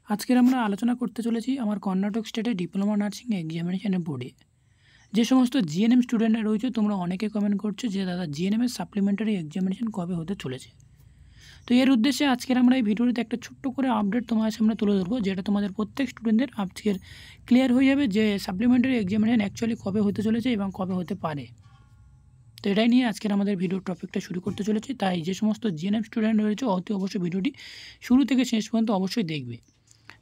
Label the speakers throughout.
Speaker 1: আজকের আমরা আলোচনা করতে চলেছি আমার কর্ণাটক স্টেটে ডিপ্লোমা নার্সিং এক্সামিনেশনের বোর্ডে যে সমস্ত জিএনএম স্টুডেন্টরা রয়েছে। তোমরা অনেকে কমেন্ট করছো যে দাদা জিএনএমের সাপ্লিমেন্টারি এক্সামিনেশন কবে হতে চলেছে। তো এর উদ্দেশ্যে আজকের আমরা এই ভিডিওটিতে একটা ছোট্ট করে আপডেট তোমাদের সামনে তুলে ধরবো, যেটা তোমাদের প্রত্যেক স্টুডেন্টদের আজকের ক্লিয়ার হয়ে যাবে যে সাপ্লিমেন্টারি এক্সামিনেশন অ্যাকচুয়ালি কবে হতে চলেছে এবং কবে হতে পারে। তো এটাই নিয়ে আজকের আমাদের ভিডিওর টপিকটা শুরু করতে চলেছি। তাই যে সমস্ত জিএনএম স্টুডেন্ট রয়েছে অতি অবশ্যই ভিডিওটি শুরু থেকে শেষ পর্যন্ত অবশ্যই দেখবে।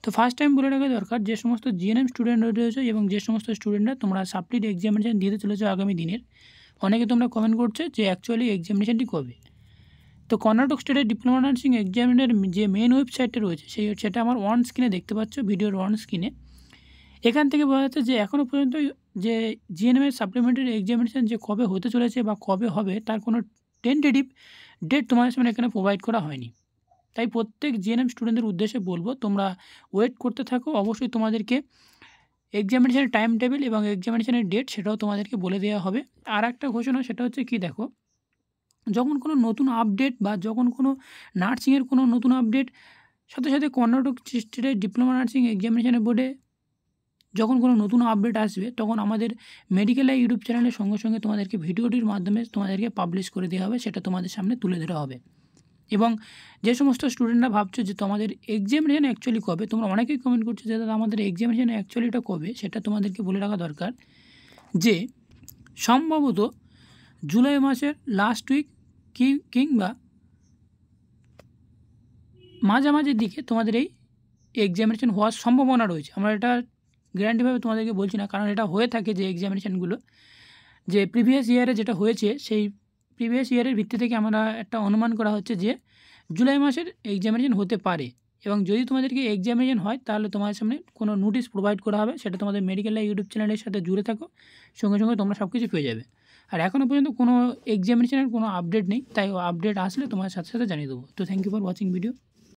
Speaker 1: তো ফার্স্ট টাইম বলে রাখা দরকার, যে সমস্ত জিএনএম স্টুডেন্ট রয়েছে এবং যে সমস্ত স্টুডেন্টরা তোমরা সাপ্লিট এক্সামিনেশন দিতে চলেছো আগামী দিনের, অনেকে তোমরা কমেন্ট করছো যে অ্যাকচুয়ালি এক্সামিনেশনটি কবে। তো কর্ণাটক স্টেটের ডিপ্লোমা নার্সিং এক্সামিনের যে মেন ওয়েবসাইটটা রয়েছে সেটা আমার ওয়ান স্ক্রিনে দেখতে পাচ্ছ, ভিডিওর ওয়ান স্ক্রিনে। এখান থেকে বোঝা যাচ্ছে যে এখনও পর্যন্ত যে জিএনএমের সাপ্লিমেন্টারি এক্সামিনেশন যে কবে হতে চলেছে বা কবে হবে তার কোনো টেন্টেটিভ ডেট তোমাদের সামনে এখানে প্রোভাইড করা হয়নি। তাই প্রত্যেক জিএনএম স্টুডেন্টদের উদ্দেশ্যে বলবো, তোমরা ওয়েট করতে থাকো। অবশ্যই তোমাদেরকে এক্সামিনেশনের টাইম টেবিল এবং এক্সামিনেশনের ডেট সেটাও তোমাদেরকে বলে দেওয়া হবে। আর একটা ঘোষণা, সেটা হচ্ছে কি, দেখো, যখন কোনো নতুন আপডেট বা যখন কোনো নার্সিংয়ের কোনো নতুন আপডেট, সাথে সাথে কর্ণাটক স্টেটের ডিপ্লোমা নার্সিং এক্সামিনেশনের বোর্ডে যখন কোনো নতুন আপডেট আসবে, তখন আমাদের মেডিকেল আই ইউটিউব চ্যানেলের সঙ্গে সঙ্গে তোমাদেরকে ভিডিওটির মাধ্যমে তোমাদেরকে পাবলিশ করে দেওয়া হবে, সেটা তোমাদের সামনে তুলে ধরা হবে। এবং যে সমস্ত স্টুডেন্টরা ভাবছো যে তোমাদের এক্সামিনেশন অ্যাকচুয়ালি কবে, তোমরা অনেকেই কমেন্ট করছো যে দাদা আমাদের এক্সামিনেশন অ্যাকচুয়ালিটা কবে, সেটা তোমাদেরকে বলে রাখা দরকার যে সম্ভবত জুলাই মাসের লাস্ট উইক কিংবা মাঝামাঝির দিকে তোমাদের এই এক্সামিনেশন হওয়ার সম্ভাবনা রয়েছে। আমরা এটা গ্যারান্টিভাবে তোমাদেরকে বলছি না, কারণ এটা হয়ে থাকে যে এক্সামিনেশনগুলো যে প্রিভিয়াস ইয়ারে যেটা হয়েছে, সেই প্রিভিয়াস ইয়ারের ভিত্তি থেকে আমরা একটা অনুমান করা হচ্ছে যে জুলাই মাসের এক্সামিনেশন হতে পারে। এবং যদি তোমাদেরকে এক্সামিনেশন হয় তাহলে তোমাদের সামনে কোনো নোটিশ প্রোভাইড করা হবে, সেটা তোমাদের মেডিকেল ইউটিউব চ্যানেলের সাথে জুড়ে থাকো, সঙ্গে সঙ্গে তোমরা সব কিছু পেয়ে যাবে। আর এখনও পর্যন্ত কোনো এক্সামিনেশনের কোনো আপডেট নেই, তাই আপডেট আসলে তোমার সাথে সাথে জানিয়ে দেবো। তো thank you for watching video.